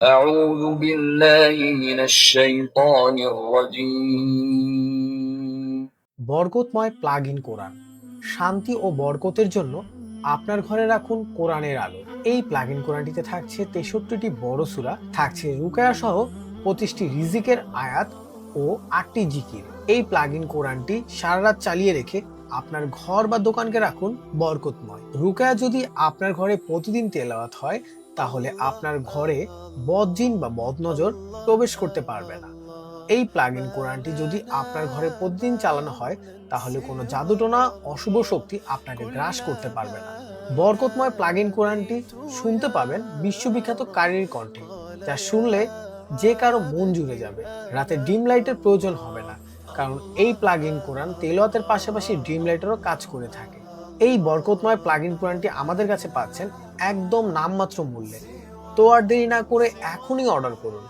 أعوذ بالله من الشيطان الرجيم বরকতময় plug in কোরআন। শান্তি ও বরকতের জন্য আপনার ঘরে রাখুন কোরআনের আলো। এই প্লাগ ইন কোরআনটিতে থাকছে 63টি বড় সূরা, থাকছে রুকায়া সহ 25টি রিজিকের আয়াত ও 8টি জিকির। এই প্লাগ ইন কোরআনটি সারা রাত চালিয়ে রেখে আপনার ঘর বা দোকানকে রাখুন বরকতময়। রুকায়া যদি আপনার ঘরে প্রতিদিন তেলাওয়াত হয়, তাহলে আপনার ঘরে বদজিন বা বদনজর প্রবেশ করতে পারবে না। এই প্লাগ ইন কোরআনটি যদি আপনার ঘরে প্রতিদিন চালানো হয়, তাহলে কোনো জাদুটোনা অশুভ শক্তি আপনাকে গ্রাস করতে পারবে না। বরকতময় প্লাগ ইন কোরআনটি শুনতে পাবেন বিশ্ববিখ্যাত কারির কণ্ঠে, যা শুনলে যে কারো মন জুড়ে যাবে। রাতে ডিম লাইটের প্রয়োজন হবে না, কারণ এই প্লাগ ইন কোরআন তেলাওয়াতের পাশাপাশি ডিম লাইটেরও কাজ করে থাকে। এই বরকতময় প্লাগ ইন কোরআনটি আমাদের কাছে পাচ্ছেন একদম নামমাত্র মূল্যে। তো আর দেরি না করে এখনই অর্ডার করুন।